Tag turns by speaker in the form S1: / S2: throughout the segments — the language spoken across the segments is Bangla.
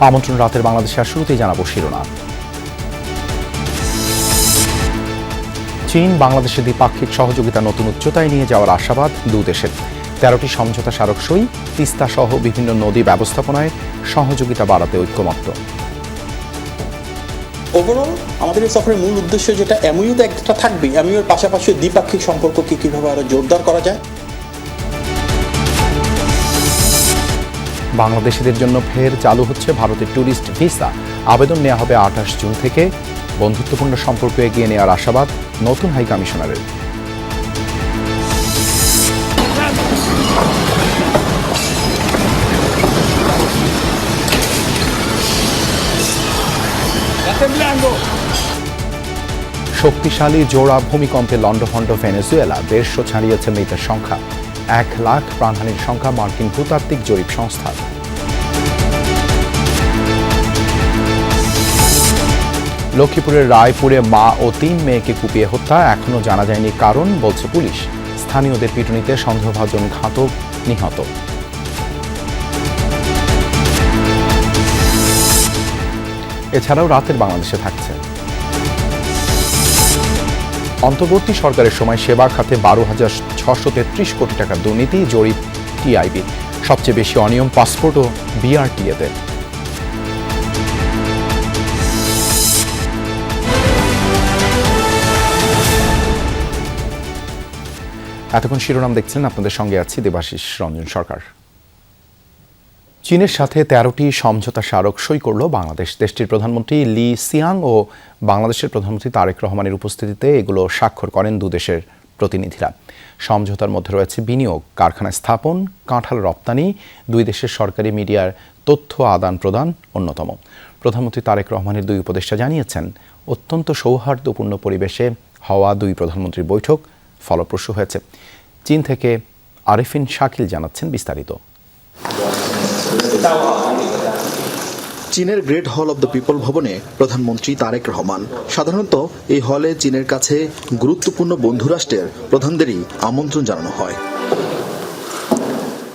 S1: আমন্ত্রণ রাতের বাংলাদেশে আর শুরুতেই জানাবো শিরোনাম। চীন বাংলাদেশে দ্বিপাক্ষিক সহযোগিতা নতুন উচ্চতায় নিয়ে যাওয়ার আশাবাদ দু দেশের। 13টি সমঝোতা স্মারক সই, তিস্তা সহ বিভিন্ন নদী ব্যবস্থাপনায় সহযোগিতা বাড়াতে ঐক্যমত্য।
S2: ওভারঅল আমাদের এই সফরের মূল উদ্দেশ্য যেটা এমইউ তো একটা থাকবে, এমইউর পাশাপাশি দ্বিপাক্ষিক সম্পর্ককে কিভাবে আরো জোরদার করা যায়।
S1: বাংলাদেশিদের জন্য ফের চালু হচ্ছে ভারতের ট্যুরিস্ট ভিসা। আবেদন নেওয়া হবে 28 জুন থেকে। বন্ধুত্বপূর্ণ সম্পর্ক এগিয়ে নেওয়ার আশাবাদ নতুন হাই কমিশনারের। শক্তিশালী জোড়া ভূমিকম্পে লণ্ডভণ্ড ভেনেজুয়েলা, 150 ছাড়িয়েছে মৃতের সংখ্যা। 1 লাখ প্রাণহানির সংখ্যা মার্কিন ভূতাত্ত্বিক জরিপ সংস্থার। লক্ষ্মীপুরের রায়পুরে মা ও 3 মেয়েকে কুপিয়ে হত্যা, এখনও জানা যায়নি কারণ, বলছে পুলিশ। স্থানীয়দের পিটুনিতে সন্দেহভাজন ঘাতক নিহত। এছাড়াও রাতের বাংলাদেশে থাকছে অন্তর্বর্তী সরকারের সময় সেবা খাতে 12,633 কোটি টাকার দুর্নীতি, জরিপ টিআইবি। সবচেয়ে বেশি অনিয়ম পাসপোর্ট ও বিআরটিএতে। এতক্ষণ শিরোনাম দেখছেন, আপনাদের সঙ্গে আছি দেবাশিস রঞ্জন সরকার। চীনের সাথে 13টি সমঝোতা স্মারক সই করল বাংলাদেশ। দেশটির প্রধানমন্ত্রী লি সিয়াং ও বাংলাদেশের প্রধানমন্ত্রী তারেক রহমানের উপস্থিতিতে এগুলো স্বাক্ষর করেন দু দেশের প্রতিনিধিরা। সমঝোতার মধ্যে রয়েছে বিনিয়োগ, কারখানা স্থাপন, কাঁঠাল রপ্তানি, দুই দেশের সরকারি মিডিয়ার তথ্য আদান প্রদান অন্যতম। প্রধানমন্ত্রী তারেক রহমানের দুই উপদেষ্টা জানিয়েছেন, অত্যন্ত সৌহার্দ্যপূর্ণ পরিবেশে হওয়া দুই প্রধানমন্ত্রীর বৈঠক ফলপ্রসূ হয়েছে। চীন থেকে আরিফিন শাকিল জানাচ্ছেন বিস্তারিত।
S3: চীনের গ্রেট হল অব দ্য পিপল ভবনে প্রধানমন্ত্রী তারেক রহমান। সাধারণত এই হলে চীনের কাছে গুরুত্বপূর্ণ বন্ধু রাষ্ট্রের প্রধানদেরই আমন্ত্রণ জানানো হয়।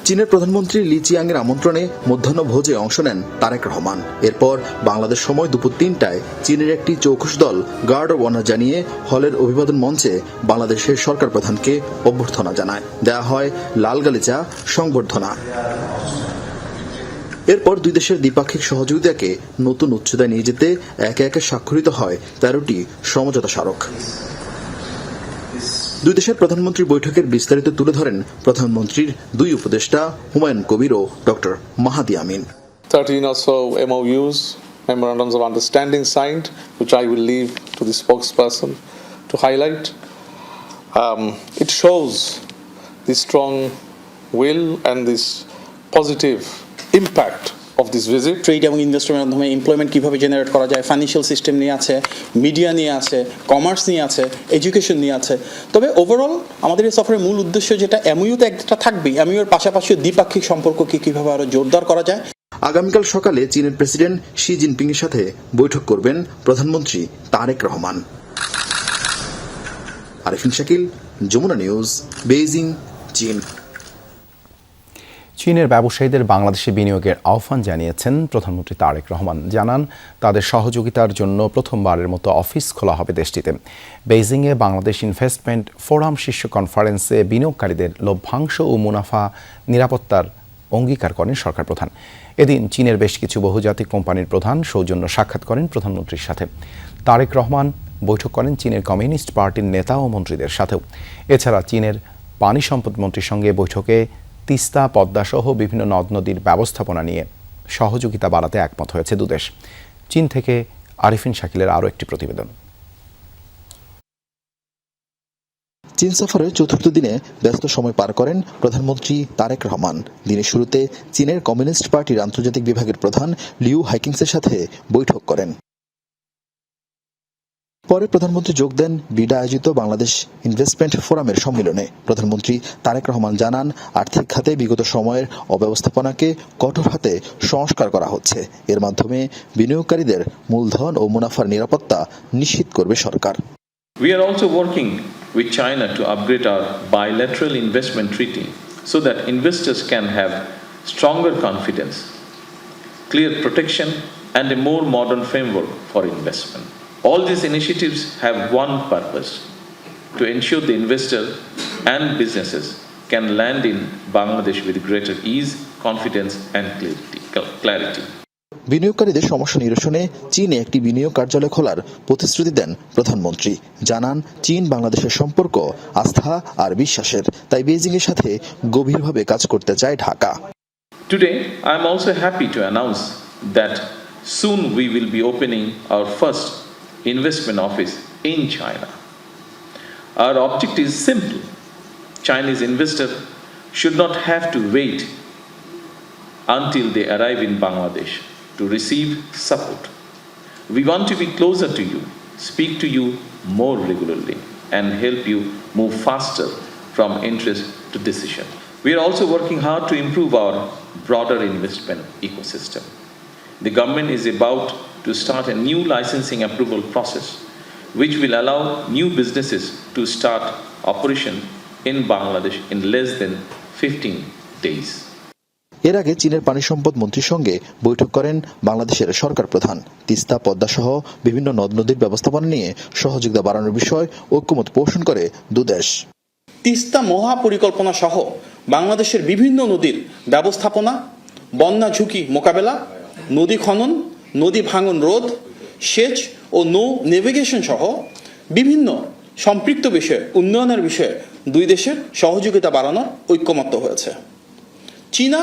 S3: চীনের প্রধানমন্ত্রী লি চিয়াংয়ের আমন্ত্রণে মধ্যাহ্ন ভোজে অংশ নেন তারেক রহমান। এরপর বাংলাদেশ সময় দুপুর 3টায় চীনের একটি চৌকস দল গার্ড অব অনার জানিয়ে হলের অভিবাদন মঞ্চে বাংলাদেশের সরকার প্রধানকে অভ্যর্থনা জানায়। দেয়া হয় লাল গালিচা সংবর্ধনা। এরপর দুই দেশের দ্বিপাক্ষিক সহযোগিতাকে নতুন উচ্চতায় নিয়ে যেতে একে একে স্বাক্ষরিত হয় 13টি সমঝোতা স্মারক। দুই দেশের প্রধানমন্ত্রী বৈঠকের বিস্তারিত তুলে ধরেন প্রধানমন্ত্রীর দুই উপদেষ্টা হুমায়ুন কবির ও doctor Mahadi Amin.
S4: 13 or so MOUs, memorandums of understanding signed, which I will leave to the spokesperson to highlight. It shows the strong will and this positive impact of this visit.
S2: Trade এবং ইনভেস্টমেন্টের মাধ্যমে এমপ্লয়মেন্ট কিভাবে জেনারেট করা যায়, ফাইন্যান্সিয়াল সিস্টেম নিয়ে আছে, মিডিয়া নিয়ে আছে, কমার্স নিয়ে আছে, এডুকেশন নিয়ে আছে। তবে ওভারঅল আমাদের এই সফরের মূল উদ্দেশ্য যেটা এমইউ তো একটা থাকবে, এমইউর পাশাপাশি দ্বিপাক্ষিক সম্পর্ককে কিভাবে আরো জোরদার করা যায়।
S3: আগামীকাল সকালে চীনের প্রেসিডেন্ট শি জিনপিং এর সাথে বৈঠক করবেন প্রধানমন্ত্রী তারেক রহমান। আরিফিন শাকিল, যমুনা নিউজ, বেইজিং, চীন।
S1: চীনের ব্যবসায়ীদের বাংলাদেশে বিনিয়োগের আহ্বান জানিয়েছেন প্রধানমন্ত্রী তারেক রহমান। জানান, তাদের সহযোগিতার জন্য প্রথমবারের মতো অফিস খোলা হবে দেশটিতে। বেইজিংয়ে বাংলাদেশ ইনভেস্টমেন্ট ফোরাম শীর্ষ কনফারেন্সে বিনিয়োগকারীদের লভ্যাংশ ও মুনাফা নিরাপত্তার অঙ্গীকার করেন সরকার প্রধান। এদিন চীনের বেশ কিছু বহুজাতিক কোম্পানির প্রধান সৌজন্য সাক্ষাৎ করেন প্রধানমন্ত্রীর সাথে। তারেক রহমান বৈঠক করেন চীনের কমিউনিস্ট পার্টির নেতা ও মন্ত্রীদের সাথেও। এছাড়া চীনের পানি সম্পদ মন্ত্রীর সঙ্গে বৈঠকে তিস্তা, পদ্মা সহ বিভিন্ন নদ নদীর ব্যবস্থাপনা নিয়ে সহযোগিতা বাড়াতে একমত হয়েছে দুদেশ। চীন থেকে আরিফিন শাকিলের আরও একটি প্রতিবেদন।
S3: চীন সফরের চতুর্থ দিনে ব্যস্ত সময় পার করেন প্রধানমন্ত্রী তারেক রহমান। দিনের শুরুতে চীনের কমিউনিস্ট পার্টির আন্তর্জাতিক বিভাগের প্রধান লিউ হাইকিংসের সাথে বৈঠক করেন। পরে প্রধানমন্ত্রী যোগ দেন বিডা আয়োজিত বাংলাদেশ ইনভেস্টমেন্ট ফোরামের সম্মেলনে। প্রধানমন্ত্রী তারেক রহমান জানান, আর্থিক খাতে বিগত সময়ের অব্যবস্থাপনাকে কঠোর হাতে সংস্কার করা হচ্ছে। এর মাধ্যমে বিনিয়োগকারীদের মূলধন ও মুনাফার নিরাপত্তা নিশ্চিত করবে সরকার।
S5: We are also working with China to upgrade our bilateral investment treaty so that investors can have stronger confidence clear protection, and a more modern framework for investment. All these initiatives have one purpose: to ensure the investor and businesses can land in Bangladesh with greater ease, confidence, and clarity.
S3: বিনিয়োগকারীদের সমস্যা নিরসনে চীনে একটি বিনিয়োগ কার্যালয় খোলার প্রতিশ্রুতি দেন প্রধানমন্ত্রী। জানান, চীন বাংলাদেশের সম্পর্ক আস্থা আর বিশ্বাসের, তাই বেইজিং এর সাথে গভীরভাবে কাজ করতে চায় Dhaka.
S5: Today, I am also happy to announce that soon we will be opening our first investment office in China. Our object is simple: Chinese investors should not have to wait until they arrive in Bangladesh to receive support. We want to be closer to you, speak to you more regularly, and help you move faster from interest to decision. We are also working hard to improve our broader investment ecosystem. The government is about to start a new licensing approval process, which will allow new businesses to start operation in Bangladesh in less than 15 days.
S3: এর আগে চীনের পানি সম্পদ মন্ত্রীর সঙ্গে বৈঠক করেন বাংলাদেশের সরকার প্রধান। তিস্তা, পদ্মা সহ বিভিন্ন নদ নদীর ব্যবস্থাপনা নিয়ে সহযোগিতা বাড়ানোর বিষয় ঐক্যমত পোষণ করে দুদেশ।
S2: তিস্তা মহাপরিকল্পনা সহ বাংলাদেশের বিভিন্ন নদীর ব্যবস্থাপনা, বন্যা ঝুঁকি মোকাবেলা, নদী খনন, নদী ভাঙন রোধ, সেচ ও নৌ নেভিগেশন সহ বিভিন্ন সম্পৃক্ত বিষয়ে উন্নয়নের বিষয়ে দুই দেশের সহযোগিতা বাড়ানোর ঐক্যমত্য হয়েছে। চীনা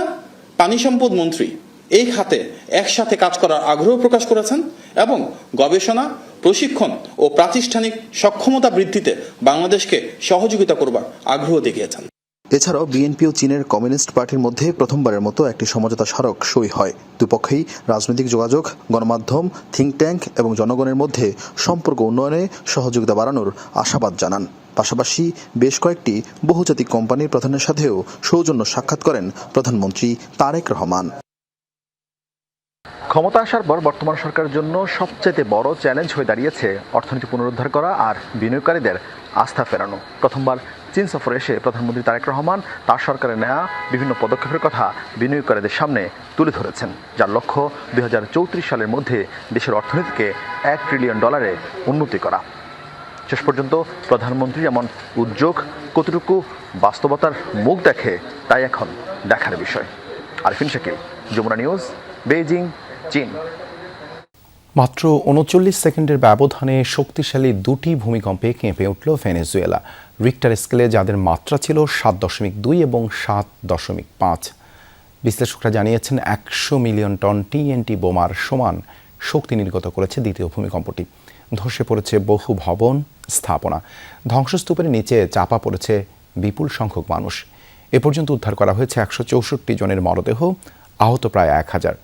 S2: পানি সম্পদ মন্ত্রী এই খাতে একসাথে কাজ করার আগ্রহ প্রকাশ করেছেন এবং গবেষণা, প্রশিক্ষণ ও প্রাতিষ্ঠানিক সক্ষমতা বৃদ্ধিতে বাংলাদেশকে সহযোগিতা করবার আগ্রহ দেখিয়েছেন।
S3: এছাড়াও বিএনপি ও চীনের কমিউনিস্ট পার্টির মধ্যে প্রথমবারের মতো একটি সমঝোতা স্মারক সই হয়। দুপক্ষেই রাজনৈতিক যোগাযোগ, গণমাধ্যম, থিঙ্ক ট্যাঙ্ক এবং জনগণের মধ্যে সম্পর্ক উন্নয়নে সহযোগিতা বাড়ানোর আশাবাদ জানান। পাশাপাশি বেশ কয়েকটি বহুজাতিক কোম্পানির প্রধানের সাথেও সৌজন্য সাক্ষাৎ করেন প্রধানমন্ত্রী তারেক রহমান। ক্ষমতা আসার পর বর্তমান সরকারের জন্য সবচেয়ে বড় চ্যালেঞ্জ হয়ে দাঁড়িয়েছে অর্থনীতি পুনরুদ্ধার করা আর বিনিয়োগকারীদের আস্থা ফেরানো। প্রথমবার চীন সফরে এসে প্রধানমন্ত্রী তারেক রহমান তার সরকারের নেওয়া বিভিন্ন পদক্ষেপের কথা বিনিয়োগকারীদের সামনে তুলে ধরেছেন, যার লক্ষ্য 2034 সালের মধ্যে দেশের অর্থনীতিকে $1 ট্রিলিয়ন উন্নতি করা। শেষ পর্যন্ত প্রধানমন্ত্রী এমন উদ্যোগ কতটুকু বাস্তবতার মুখ দেখে তাই এখন দেখার বিষয়। আরিফিন শাকিল, যমুনা নিউজ, বেইজিং, চীন।
S1: মাত্র 39 সেকেন্ডের ব্যবধানে শক্তিশালী দুটি ভূমিকম্পে কেঁপে উঠল ভেনেজুয়েলা। রিক্টার স্কেলে যাদের মাত্রা ছিল 7.2 এবং 7.5। বিশ্লেষকরা জানিয়েছেন 100 মিলিয়ন টন TNT বোমার সমান শক্তি নির্গত করেছে দ্বিতীয় ভূমিকম্পটি। ধসে পড়েছে বহু ভবন, স্থাপনা। ধ্বংসস্তূপের নিচে চাপা পড়েছে বিপুল সংখ্যক মানুষ। এ পর্যন্ত উদ্ধার করা হয়েছে 164 জনের মরদেহ, আহত প্রায় 1000।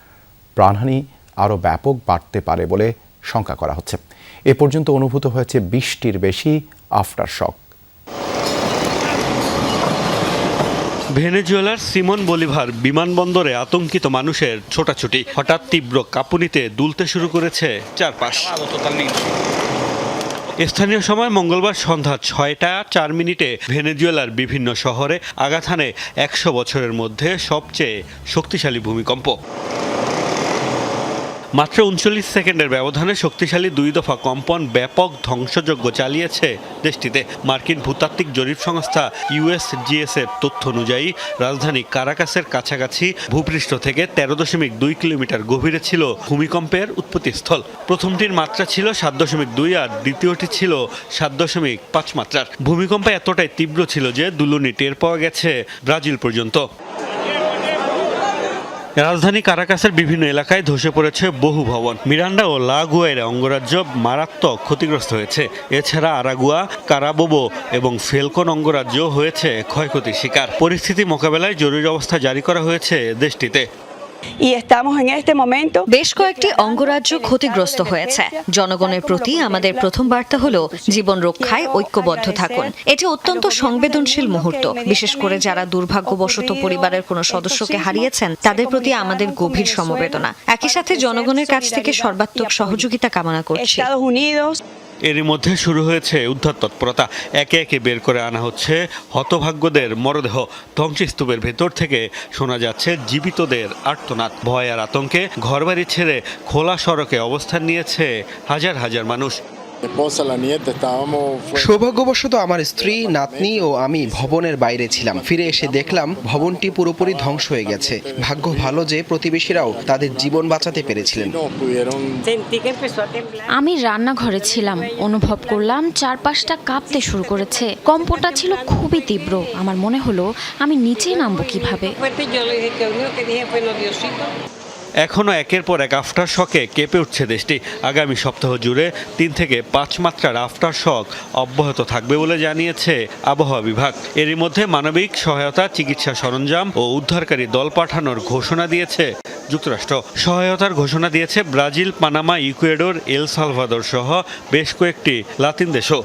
S1: প্রাণহানি আরও ব্যাপক বাড়তে পারে বলে শঙ্কা করা হচ্ছে। এ পর্যন্ত অনুভূত হয়েছে 20টির বেশি আফটার শক।
S6: ভেনেজুয়েলার সিমন বলিভার বিমানবন্দরে আতঙ্কিত মানুষের ছোটাছুটি। হঠাৎ তীব্র কাঁপুনিতে দুলতে শুরু করেছে চারপাশ। স্থানীয় সময় মঙ্গলবার সন্ধ্যা 6টা 4 ভেনেজুয়েলার বিভিন্ন শহরে আঘাত হানে 100 বছরের মধ্যে সবচেয়ে শক্তিশালী ভূমিকম্প। মাত্র 39 সেকেন্ডের ব্যবধানে শক্তিশালী 2 দফা কম্পন ব্যাপক ধ্বংসযজ্ঞ চালিয়েছে দেশটিতে। মার্কিন ভূতাত্ত্বিক জরিপ সংস্থা USGS এর তথ্য অনুযায়ী রাজধানী কারাকাসের কাছাকাছি ভূপৃষ্ঠ থেকে 13.2 কিলোমিটার গভীরে ছিল ভূমিকম্পের উৎপত্তিস্থল। প্রথমটির মাত্রা ছিল 7.2 আর দ্বিতীয়টি ছিল 7.5 মাত্রার। ভূমিকম্প এতটাই তীব্র ছিল যে দুলুনি টের পাওয়া গেছে ব্রাজিল পর্যন্ত। রাজধানী কারাকাসের বিভিন্ন এলাকায় ধসে পড়েছে বহু ভবন। মিরান্ডা ও লা গুয়াইরা অঙ্গরাজ্য মারাত্মক ক্ষতিগ্রস্ত হয়েছে। এছাড়া আরাগুয়া, কারাবোবো এবং ফেলকন অঙ্গরাজ্য হয়েছে ক্ষয়ক্ষতির শিকার। পরিস্থিতি মোকাবেলায় জরুরি অবস্থা জারি করা হয়েছে দেশটিতে।
S7: বেশ কয়েকটি অঙ্গরাজ্য ক্ষতিগ্রস্ত হয়েছে। জনগণের প্রতি আমাদের প্রথম বার্তা হলো জীবন রক্ষায় ঐক্যবদ্ধ থাকুন। এটি অত্যন্ত সংবেদনশীল মুহূর্ত। বিশেষ করে যারা দুর্ভাগ্যবশত পরিবারের কোনো সদস্যকে হারিয়েছেন তাদের প্রতি আমাদের গভীর সমবেদনা। একই সাথে জনগণের কাছ থেকে সর্বাত্মক সহযোগিতা কামনা করছি।
S6: এরই মধ্যে শুরু হয়েছে উদ্ধার তৎপরতা। একে একে বের করে আনা হচ্ছে হতভাগ্যদের মরদেহ। ধ্বংসস্তূপের ভেতর থেকে শোনা যাচ্ছে জীবিতদের আর্তনাদ। ভয় আর আতঙ্কে ঘরবাড়ি ছেড়ে খোলা সড়কে অবস্থান নিয়েছে হাজার হাজার মানুষ।
S8: সৌভাগ্যবশত আমার স্ত্রী, নাতনি ও আমি ভবনের বাইরে ছিলাম। ফিরে এসে দেখলাম ভবনটি পুরোপুরি ধ্বংস হয়ে গেছে। ভাগ্য ভালো যে প্রতিবেশীরাও তাদের জীবন বাঁচাতে পেরেছিলেন।
S9: আমি রান্নাঘরে ছিলাম, অনুভব করলাম চারপাশটা কাঁপতে শুরু করেছে। কম্পটা ছিল খুবই তীব্র। আমার মনে হলো আমি নিচে নামবো কিভাবে।
S6: এখনও একের পর এক আফটার শকে কেঁপে উঠছে দেশটি। আগামী সপ্তাহ জুড়ে 3 থেকে 5 মাত্রার আফটার শক অব্যাহত থাকবে বলে জানিয়েছে আবহাওয়া বিভাগ। এরই মধ্যে মানবিক সহায়তা, চিকিৎসা সরঞ্জাম ও উদ্ধারকারী দল পাঠানোর ঘোষণা দিয়েছে যুক্তরাষ্ট্র। সহায়তার ঘোষণা দিয়েছে Brazil, Panama, Ecuador, El Salvador সহ বেশ কয়েকটি লাতিন দেশও।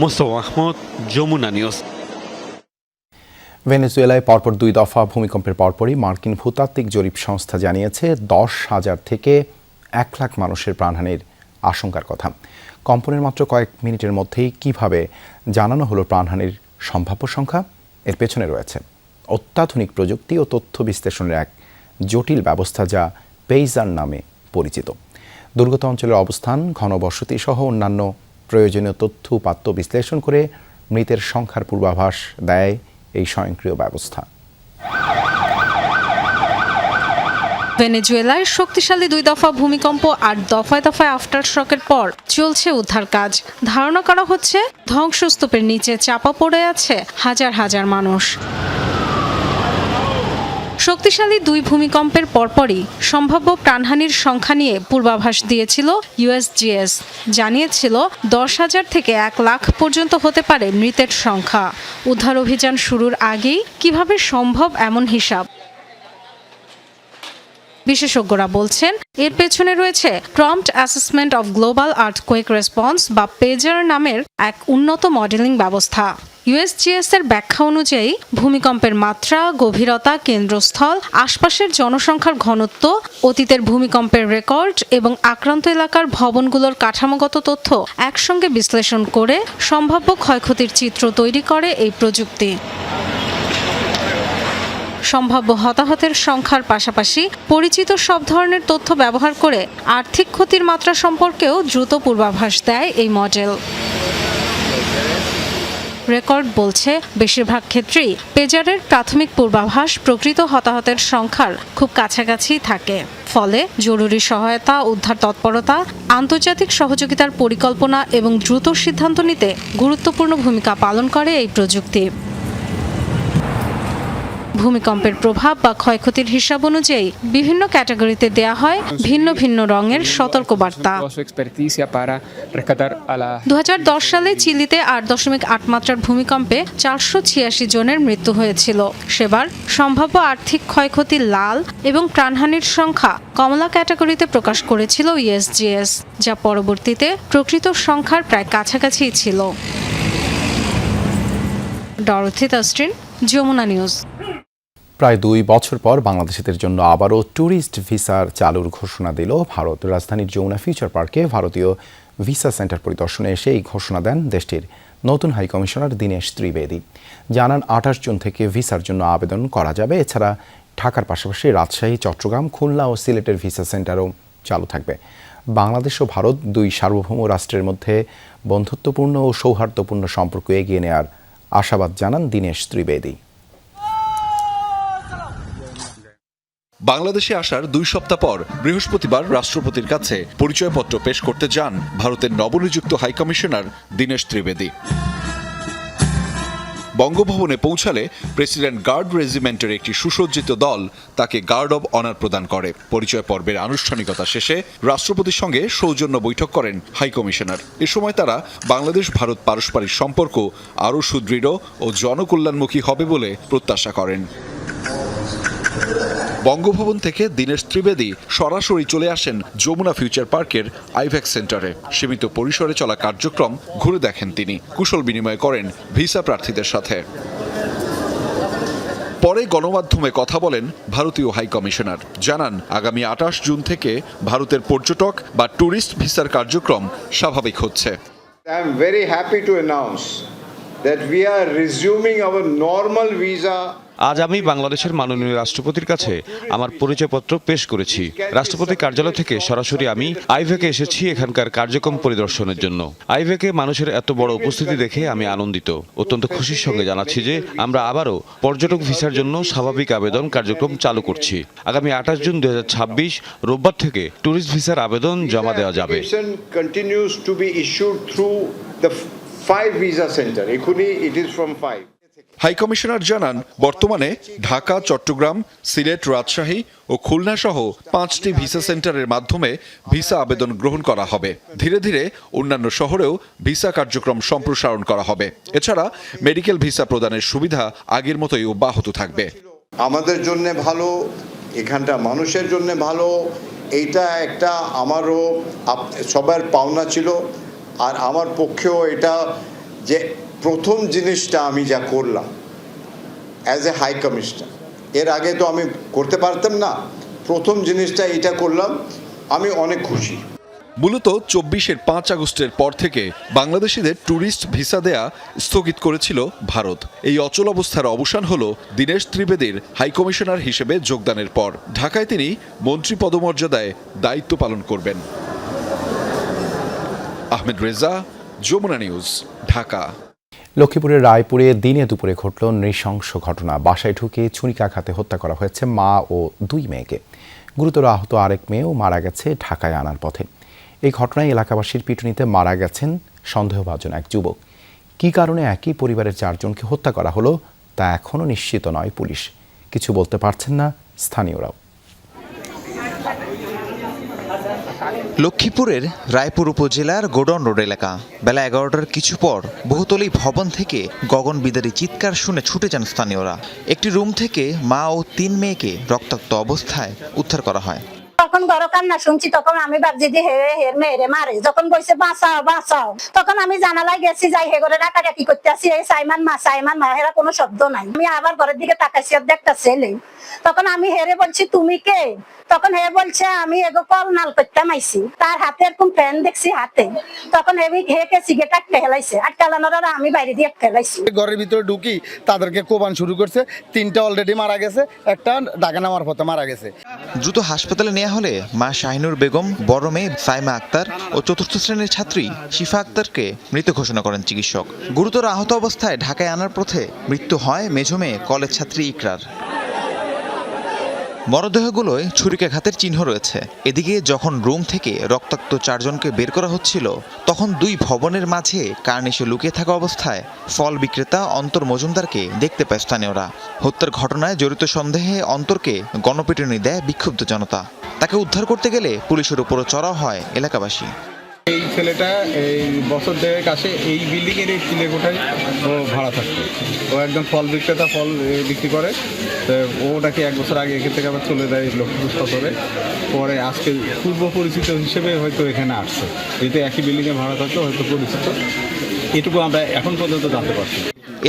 S6: মোস্তফা মাহমুদ, যমুনা নিউজ।
S1: ভেনেজুয়েলায় পরপর 2 দফা ভূমিকম্পের পরপরই মার্কিন ভূতাত্ত্বিক জরিপ সংস্থা জানিয়েছে 10,000 থেকে 1 লাখ মানুষের প্রাণহানির আশঙ্কার কথা। কম্পনের মাত্র কয়েক মিনিটের মধ্যেই কিভাবে জানানো হলো প্রাণহানির সম্ভাব্য সংখ্যা? এর পেছনে রয়েছে অত্যাধুনিক প্রযুক্তি ও তথ্য বিশ্লেষণের এক জটিল ব্যবস্থা যা পেইজার নামে পরিচিত। দুর্গত অঞ্চলের অবস্থান, ঘনবসতি সহ অন্যান্য প্রয়োজনীয় তথ্য উপাত্ত বিশ্লেষণ করে মৃতের সংখ্যার পূর্বাভাস দেয় এই স্বয়ংক্রিয় ব্যবস্থা।
S10: ভেনেজুয়েলায় শক্তিশালী 2 দফা ভূমিকম্প আর দফায় দফায় আফটার শকের পর চলছে উদ্ধার কাজ। ধারণা করা হচ্ছে ধ্বংসস্তূপের নিচে চাপা পড়ে আছে হাজার হাজার মানুষ। শক্তিশালী 2 ভূমিকম্পের পরপরই সম্ভাব্য প্রাণহানির সংখ্যা নিয়ে পূর্বাভাস দিয়েছিল USGS। জানিয়েছিল 10,000 থেকে 1 লাখ পর্যন্ত হতে পারে মৃতের সংখ্যা। উদ্ধার অভিযান শুরুর আগেই কিভাবে সম্ভব এমন হিসাব? বিশেষজ্ঞরা বলছেন এর পেছনে রয়েছে prompt assessment of global earthquake response বা পেজার নামের এক উন্নত মডেলিং ব্যবস্থা। USGS এর ব্যাখ্যা অনুযায়ী ভূমিকম্পের মাত্রা, গভীরতা, কেন্দ্রস্থল, আশপাশের জনসংখ্যার ঘনত্ব, অতীতের ভূমিকম্পের রেকর্ড এবং আক্রান্ত এলাকার ভবনগুলোর কাঠামোগত তথ্য একসঙ্গে বিশ্লেষণ করে সম্ভাব্য ক্ষয়ক্ষতির চিত্র তৈরি করে এই প্রযুক্তি। সম্ভাব্য হতাহতের সংখ্যার পাশাপাশি পরিচিত সব ধরনের তথ্য ব্যবহার করে আর্থিক ক্ষতির মাত্রা সম্পর্কেও দ্রুত পূর্বাভাস দেয় এই মডেল। রেকর্ড বলছে বেশিরভাগ ক্ষেত্রেই পেজারের প্রাথমিক পূর্বাভাস প্রকৃত হতাহতের সংখ্যার খুব কাছাকাছি থাকে। ফলে জরুরি সহায়তা, উদ্ধার তৎপরতা, আন্তর্জাতিক সহযোগিতার পরিকল্পনা এবং দ্রুত সিদ্ধান্ত নিতে গুরুত্বপূর্ণ ভূমিকা পালন করে এই প্রযুক্তি। ভূমিকম্পের প্রভাব বা ক্ষয়ক্ষতির হিসাব অনুযায়ী বিভিন্ন ক্যাটাগরিতে দেয়া হয় ভিন্ন ভিন্ন রঙের সতর্কবার্তা। 2010 সালে চিলিতে 8.8 মাত্রার ভূমিকম্পে 486 জনের মৃত্যু হয়েছিল। সেবার সম্ভাব্য আর্থিক ক্ষয়ক্ষতি লাল এবং প্রাণহানির সংখ্যা কমলা ক্যাটাগরিতে প্রকাশ করেছিল USGS, যা পরবর্তীতে প্রকৃত সংখ্যার প্রায় কাছাকাছি ছিল। ডরথি তাস্ট্রিন, যমুনা নিউজ।
S1: প্রায় 2 বছর পর বাংলাদেশিদের জন্য আবারও ট্যুরিস্ট ভিসার চালুর ঘোষণা দিল ভারত। রাজধানীর যমুনা ফিউচার পার্কে ভারতীয় ভিসা সেন্টার পরিদর্শনে এসে এই ঘোষণা দেন দেশটির নতুন হাই কমিশনার দীনেশ ত্রিবেদী। জানান 28 জুন থেকে ভিসার জন্য আবেদন করা যাবে। এছাড়া ঢাকার পাশাপাশি রাজশাহী, চট্টগ্রাম, খুলনা ও সিলেটের ভিসা সেন্টারও চালু থাকবে। বাংলাদেশ ও ভারত 2 সার্বভৌম রাষ্ট্রের মধ্যে বন্ধুত্বপূর্ণ ও সৌহার্দ্যপূর্ণ সম্পর্ক এগিয়ে নেওয়ার আশাবাদ জানান দীনেশ ত্রিবেদী।
S11: বাংলাদেশে আসার 2 সপ্তাহ পর বৃহস্পতিবার রাষ্ট্রপতির কাছে পরিচয়পত্র পেশ করতে যান ভারতের নবনিযুক্ত হাই কমিশনার দীনেশ ত্রিবেদী। বঙ্গভবনে পৌঁছালে প্রেসিডেন্ট গার্ড রেজিমেন্টের একটি সুসজ্জিত দল তাকে গার্ড অব অনার প্রদান করে। পরিচয় পর্বের আনুষ্ঠানিকতা শেষে রাষ্ট্রপতির সঙ্গে সৌজন্য বৈঠক করেন হাই কমিশনার। এ সময় তারা বাংলাদেশ ভারত পারস্পরিক সম্পর্ক আরও সুদৃঢ় ও জনকল্যাণমুখী হবে বলে প্রত্যাশা করেন। বঙ্গভবন থেকে দীনেশ ত্রিবেদী সরাসরি চলে আসেন যমুনা ফিউচার পার্কের আইভ্যাক সেন্টারে। সীমিত পরিসরে চলা কার্যক্রম ঘুরে দেখেন তিনি, কুশল বিনিময় করেন ভিসা প্রার্থীদের সাথে। পরে গণমাধ্যমে কথা বলেন ভারতীয় হাই কমিশনার। জানান আগামী 28 জুন থেকে ভারতের পর্যটক বা ট্যুরিস্ট ভিসার কার্যক্রম স্বাভাবিক হচ্ছে।
S12: I am very happy to announce that we are resuming our normal visa.
S13: আজ আমি বাংলাদেশের মাননীয় রাষ্ট্রপতির কাছে আমার পরিচয়পত্র পেশ করেছি। রাষ্ট্রপতি কার্যালয় থেকে সরাসরি আমি আইভেকে এসেছি এখানকার কার্যক্রম পরিদর্শনের জন্য। আইভেকে মানুষের এত বড় উপস্থিতি দেখে আমি আনন্দিত। অত্যন্ত খুশির সঙ্গে জানাচ্ছি যে আমরা আবারও পর্যটক ভিসার জন্য স্বাভাবিক আবেদন কার্যক্রম চালু করছি। আগামী 28 জুন 2026 রোববার থেকে ট্যুরিস্ট ভিসার আবেদন জমা দেওয়া যাবে।
S12: Continues to be issued through the 5 visa center. Ekhuni it is from 5.
S11: High commissioner জানান বর্তমানে ঢাকা, চট্টগ্রাম, সিলেট, রাজশাহী ও খুলনা সহ 5টি ভিসা সেন্টারের মাধ্যমে ভিসা আবেদন গ্রহণ করা হবে। ধীরে ধীরে অন্যান্য শহরেও ভিসা কার্যক্রম সম্প্রসারণ করা হবে। এছাড়া মেডিকেল ভিসা প্রদানের সুবিধা আগের মতোই অব্যাহত থাকবে।
S12: আমাদের জন্য ভালো, এখানটা মানুষের জন্য ভালো। এইটা একটা আমারও সবার পাওনা ছিল, আর আমার পক্ষেও এটা যে প্রথম জিনিসটা আমি যা করলাম অ্যাজ এ হাই কমিশনার, এর আগে তো আমি করতে পারতাম না, প্রথম জিনিসটা এটা করলাম, আমি অনেক খুশি।
S11: মূলত 24-এর 5 আগস্টের পর থেকে বাংলাদেশিদের ট্যুরিস্ট ভিসা দেয়া স্থগিত করেছিল ভারত। এই অচল অবস্থার অবসান হলো দীনেশ ত্রিবেদীর হাই কমিশনার হিসেবে যোগদানের পর। ঢাকায় তিনি মন্ত্রী পদমর্যাদায় দায়িত্ব পালন করবেন। আহমেদ রেজা, যমুনা নিউজ, ঢাকা।
S1: লক্ষ্মীপুরের রায়পুরে দিনে দুপুরে ঘটল নৃশংস ঘটনা। বাসায় ঢুকে ছুরিকাঘাতে হত্যা করা হয়েছে মা ও 2 মেয়েকে। গুরুতর আহত আরেক মেয়েও মারা গেছে ঢাকায় আনার পথে। এই ঘটনায় এলাকাবাসীর পিটুনিতে মারা গেছেন সন্দেহভাজন এক যুবক। কী কারণে একই পরিবারের 4 জনকে হত্যা করা হলো তা এখনও নিশ্চিত নয় পুলিশ। কিছু বলতে পারছেন না স্থানীয়রাও।
S14: লক্ষ্মীপুরের রায়পুর উপজেলার গোডাউন রোড এলাকা। বেলা 11টার কিছু পর বহুতলী ভবন থেকে গগনবিদারী চিৎকার শুনে ছুটে যান স্থানীয়রা। একটি রুম থেকে মা ও 3 মেয়েকে রক্তাক্ত অবস্থায় উদ্ধার করা হয়।
S15: তখন বড় কান্না শুনছি, তখন আমি ভাবছি যে হের মেয়েরে মারে। যখন বলছে বাঁচাও বাঁচাও, তখন আমি জানালায় গেছি, যাই হে করে ডাকাডাকি করতে আসি, এই সাইমান মা হেরা কোনো শব্দ নাই। আমি আবার ঘরের দিকে তাকাইছি, আর একটা ছেলে। তখন আমি হেরে বলছি তুমি কে? তখন হে বলছে আমি এগো কল নাল করতে মাইছি। তার হাতে এরকম ফ্যান দেখছি হাতে। তখন হেকে সিগারেট আটকে হেলাইছে, আটকালানোর আমি বাইরে দিয়ে ফেলাইছি।
S16: ঘরের ভিতরে ঢুকি তাদেরকে কোবান শুরু করছে। 3টা অলরেডি মারা গেছে, একটা ঢাকা নামার পথে মারা গেছে।
S14: দ্রুত হাসপাতালে নেওয়া হলে মা শাহিনুর বেগম, বড় মেয়ে সাইমা আক্তার ও 4র্থ শ্রেণীর ছাত্রী শিফা আক্তারকে মৃত ঘোষণা করেন চিকিৎসক। গুরুতর আহত অবস্থায় ঢাকায় আনার পথে মৃত্যু হয় মেঝো মেয়ে কলেজ ছাত্রী ইকরার। মরদেহগুলোয় ছুরিকাঘাতের চিহ্ন রয়েছে। এদিকে যখন রুম থেকে রক্তাক্ত 4 জনকে বের করা হচ্ছিল, তখন 2 ভবনের মাঝে কার্নিশে লুকিয়ে থাকা অবস্থায় ফল বিক্রেতা অন্তর মজুমদারকে দেখতে পায় স্থানীয়রা। হত্যার ঘটনায় জড়িত সন্দেহে অন্তরকে গণপিটুনি দেয় বিক্ষুব্ধ জনতা। তাকে উদ্ধার করতে গেলে পুলিশের উপরও চড়াও হয় এলাকাবাসী।
S16: এই ছেলেটা এই বছর দেড়েক আসে এই বিল্ডিংয়ের এই চিলেকোঠায় ও ভাড়া থাকতো। ও একদম ফল বিক্রেতা, ফল বিক্রি করে। তো ওটাকে 1 বছর আগে এখান থেকে আবার চলে যায় লক্ষ্মীপুর সদরে। পরে আজকে পূর্ব পরিচিত হিসেবে হয়তো এখানে আসছে, যেহেতু একই বিল্ডিংয়ে ভাড়া থাকতো, হয়তো পরিচিত। এটুকু আমরা এখন পর্যন্ত জানতে পারছি।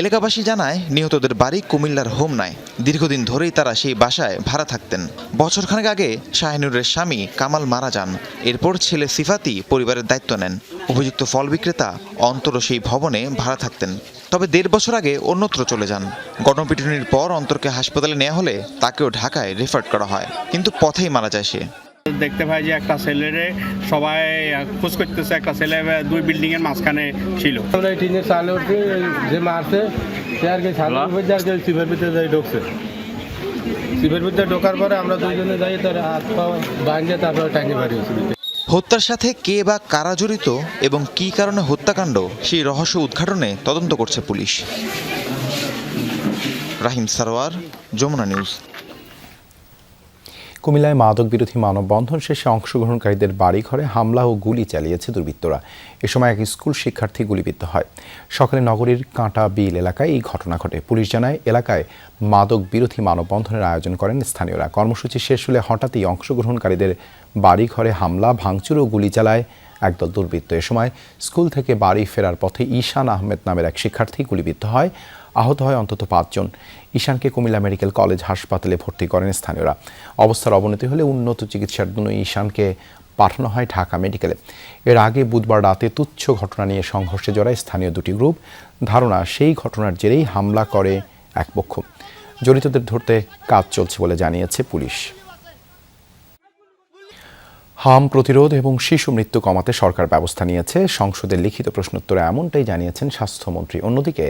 S14: এলাকাবাসী জানায় নিহতদের বাড়ি কুমিল্লার হোমনায়। দীর্ঘদিন ধরেই তারা সেই বাসায় ভাড়া থাকতেন। বছরখানেক আগে শাহিনুরের স্বামী কামাল মারা যান। এরপর ছেলে সিফাতি পরিবারের দায়িত্ব নেন। অভিযুক্ত ফল বিক্রেতা অন্তরও সেই ভবনে ভাড়া থাকতেন, তবে 1.5 বছর আগে অন্যত্র চলে যান। গণপিটুনির পর অন্তরকে হাসপাতালে নেওয়া হলে তাকেও ঢাকায় রেফার করা হয়, কিন্তু পথেই মারা যায় সে।
S16: দেখতে পাই যে একটা ছেলেরে সবাই খোঁজ করতেছে, একটা ছেলে 2 বিল্ডিংয়ের মাঝখানে ছিল। আমরা টিনের চালে উঠে যে মারছে সে আর কি সিভের ভিতরে যাই ঢুকছে। সিভের ভিতরে ঢোকার পরে আমরা 2 জনে যাই, তার হাত পা বাঁধে তারপরে টাইনি বাড়ি হয়েছে।
S14: হত্যার সাথে কে বা কারা জড়িত এবং কী কারণে হত্যাকাণ্ড সেই রহস্য উদ্ঘাটনে তদন্ত করছে পুলিশ। রাহিম সারোয়ার, যমুনা নিউজ।
S1: কুমিল্লায় মাদক বিরোধী মানববন্ধন শেষে অংশগ্রহণকারীদের বাড়িঘরে হামলা ও গুলি চালিয়েছে দুর্বৃত্তরা। এ সময় এক স্কুল শিক্ষার্থী গুলিবিদ্ধ হয়। সকালে নগরীর কাঁটা বিল এলাকায় এই ঘটনা ঘটে। পুলিশ জানায় এলাকায় মাদক বিরোধী মানববন্ধনের আয়োজন করেন স্থানীয়রা। কর্মসূচি শেষ হলে হঠাৎই অংশগ্রহণকারীদের বাড়িঘরে হামলা, ভাঙচুর ও গুলি চালায় একদল দুর্বৃত্ত। এ সময় স্কুল থেকে বাড়ি ফেরার পথে ঈশান আহমেদ নামের এক শিক্ষার্থী গুলিবিদ্ধ হয়। আহত হয় অন্তত 5 জন। ঈশানকে কুমিল্লা মেডিকেল কলেজ হাসপাতালে ভর্তি করেন স্থানীয়রা। অবস্থার অবনতি হলে উন্নত চিকিৎসার জন্য ঈশানকে পাঠানো হয় ঢাকা মেডিকেলে। এর আগে বুধবার রাতে তুচ্ছ ঘটনা নিয়ে সংঘর্ষে জড়ায় স্থানীয় দুটি গ্রুপ। ধারণা, সেই ঘটনার জেরেই হামলা করে এক পক্ষ। জড়িতদের ধরতে কাজ চলছে বলে জানিয়েছে পুলিশ। হাম প্রতিরোধ এবং শিশু মৃত্যু কমাতে সরকার ব্যবস্থা নিয়েছে। সংসদের লিখিত প্রশ্নোত্তরে এমনটাই জানিয়েছেন স্বাস্থ্যমন্ত্রী। অন্যদিকে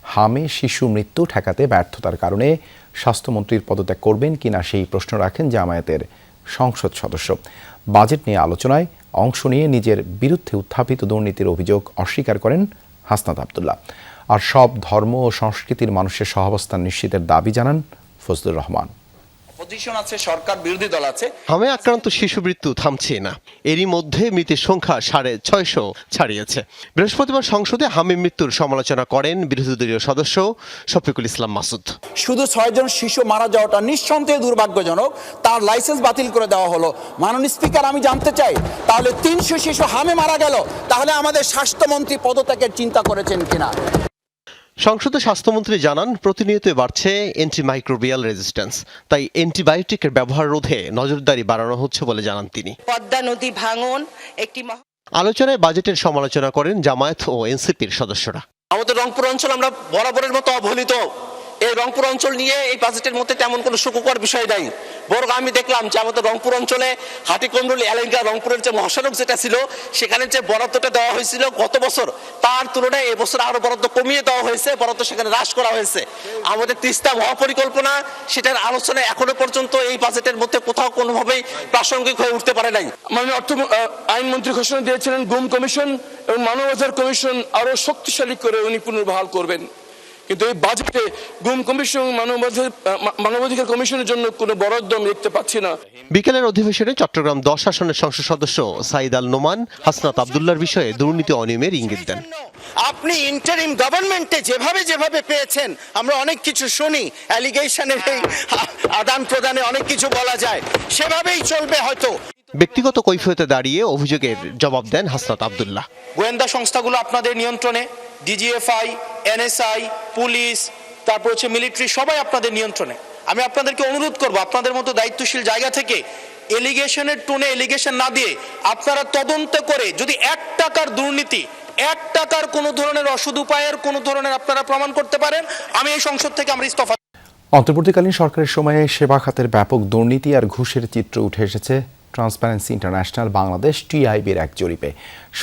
S1: হামে শিশু মৃত্যু ঠেকাতে ব্যর্থতার কারণে স্বাস্থ্যমন্ত্রীর পদত্যাগ করবেন কিনা সেই প্রশ্ন রাখেন জামায়াতের সংসদ সদস্য। বাজেট নিয়ে আলোচনায় অংশ নিয়ে নিজের বিরুদ্ধে উত্থাপিত দুর্নীতির অভিযোগ অস্বীকার করেন হাসনাত আব্দুল্লাহ। আর সব ধর্ম ও সংস্কৃতির মানুষের সহাবস্থান নিশ্চিতের দাবি জানান ফজলুর রহমান।
S17: অপোজিশন আছে, সরকার বিরোধী দল আছে।
S18: হামে আক্রান্ত শিশু মৃত্যু থামছে না। এরই মধ্যে মৃতের সংখ্যা 650 ছাড়িয়েছে। বৃহস্পতিবার সংসদে হামে মৃত্যুর সমালোচনা করেন বিরোধী দলীয় সদস্য শফিকুল ইসলাম মাসুদ।
S17: শুধু 6 জন শিশু মারা যাওয়াটা নিঃসন্দেহে দুর্ভাগ্যজনক। তার লাইসেন্স বাতিল করে দেওয়া হলো। মাননীয় স্পিকার, আমি জানতে চাই, তাহলে 300 শিশু হামে মারা গেল, তাহলে আমাদের স্বাস্থ্যমন্ত্রী পদত্যাগের চিন্তা করেছেন কিনা?
S18: সংসদে স্বাস্থ্যমন্ত্রী জানান, প্রতিনিয়ত বাড়ছে অ্যান্টিমাইক্রোবিয়াল রেজিস্ট্যান্স, তাই অ্যান্টিবায়োটিকের ব্যবহার রোধে নজরদারি বাড়ানো হচ্ছে বলে জানান তিনি।
S19: পদ্মা নদী ভাঙন একটি
S18: আলোচনায় বাজেটের সমালোচনা করেন জামায়াত ও এনসিপির সদস্যরা।
S17: আমাদের রংপুর অঞ্চল আমরা বরাবরের মতো অবহেলিত। এই রংপুর অঞ্চল নিয়ে এই বাজেটের মধ্যে তেমন কোনো সুখকর বিষয় নাই। বরং আমি দেখলাম যে আমাদের রংপুর অঞ্চলে হাটিকন্ডল এলাকা রংপুরের যে মহাসড়ক যেটা ছিল, সেখানে যে বরাদ্দটা দেওয়া হয়েছিল গত বছর, তার তুলনায় এবছর আরো বরাদ্দ কমিয়ে দেওয়া হয়েছে, বরাদ্দ সেখানে হ্রাস করা হয়েছে। আমাদের তিস্তা মহাপরিকল্পনা, সেটার আলোচনা এখনো পর্যন্ত এই বাজেটের মধ্যে কোথাও কোনোভাবেই প্রাসঙ্গিক হয়ে উঠতে পারে নাই।
S20: মাননীয় আইনমন্ত্রী ঘোষণা দিয়েছিলেন গুম কমিশন এবং মানবাধিকার কমিশন আরো শক্তিশালী করে উনি পুনর্বহাল করবেন, কিন্তু এই বাজেটে গুম কমিশন মানবাধিকার কমিশনের জন্য কোনো বরাদ্দ আমি দেখতে পাচ্ছি না।
S18: বিকেলের অধিবেশনে চট্টগ্রাম 10 আসনের সংসদ সদস্য সাইদ আল নোমান হাসনাত আব্দুল্লাহর বিষয়ে দুর্নীতি অনিয়মের ইঙ্গিত দেন।
S17: আপনি ইন্টারিম গভর্নমেন্টে যেভাবে পেয়েছেন, আমরা অনেক কিছু শুনি, অ্যালিগেশনের এই আদান প্রদানে অনেক কিছু বলা যায়, সেভাবেই চলবে হয়তো।
S18: ব্যক্তিগত কৈফিয়তে দাঁড়িয়ে অভিযোগের জবাব দেন হাসনাত আব্দুল্লাহ।
S17: গোয়েন্দা সংস্থাগুলো আপনাদের নিয়ন্ত্রণে, ডিজিএফআই, এনএসআই, পুলিশ, তারপর হচ্ছে মিলিটারি, সবাই আপনাদের নিয়ন্ত্রণে। আমি আপনাদেরকে অনুরোধ করব, আপনাদের মতো দায়িত্বশীল জায়গা থেকে এলিগেশনের টোনে এলিগেশন না দিয়ে আপনারা তদন্ত করে যদি 1 টাকার দুর্নীতি, 1 টাকার কোনো ধরনের অসৎ উপায়ের কোনো ধরনের আপনারা প্রমাণ করতে পারেন, আমি এই সংসদ থেকে আমরা ইস্তফা।
S1: অন্তর্বর্তীকালীন সরকারের সময়ে সেবা খাতের ব্যাপক দুর্নীতি আর ঘুষের চিত্র উঠে এসেছে ট্রান্সপারেন্সি ইন্টারন্যাশনাল বাংলাদেশ টিআইবির এক জরিপে।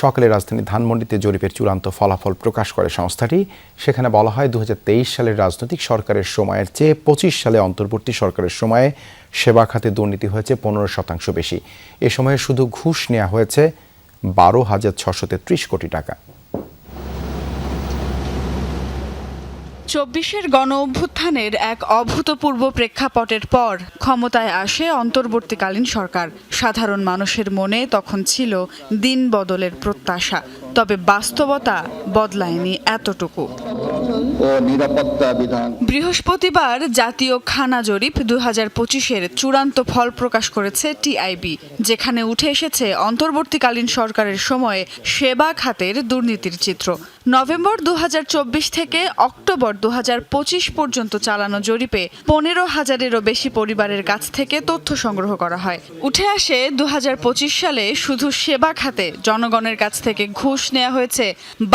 S1: সকালে রাজধানী ধানমন্ডিতে জরিপের চূড়ান্ত ফলাফল প্রকাশ করে সংস্থাটি। সেখানে বলা হয়, 2023 সালের রাজনৈতিক সরকারের সময়ের চেয়ে 25 সালে অন্তর্বর্তী সরকারের সময়ে সেবা খাতে দুর্নীতি হয়েছে 15% বেশি। এ সময়ে শুধু ঘুষ নেওয়া হয়েছে 12,633 কোটি টাকা।
S21: 24-এর গণ অভ্যুত্থানের এক অভূতপূর্ব প্রেক্ষাপটের পর ক্ষমতায় আসে অন্তর্বর্তীকালীন সরকার। সাধারণ মানুষের মনে তখন ছিল দিন বদলের প্রত্যাশা, তবে বাস্তবতা বদলায়নি এতটুকু। বৃহস্পতিবার জাতীয় খানা জরিপ 2025-এর চূড়ান্ত ফল প্রকাশ করেছে টিআইবি, যেখানে উঠে এসেছে অন্তর্বর্তীকালীন সরকারের সময়ে সেবা খাতের দুর্নীতির চিত্র। নভেম্বর 2024 থেকে অক্টোবর 2025 পর্যন্ত চালানো জরিপে 15,000-এরও বেশি পরিবারের কাছ থেকে তথ্য সংগ্রহ করা হয়। উঠে আসে 2025 সালে শুধু সেবা খাতে জনগণের কাছ থেকে ঘুষ নেওয়া হয়েছে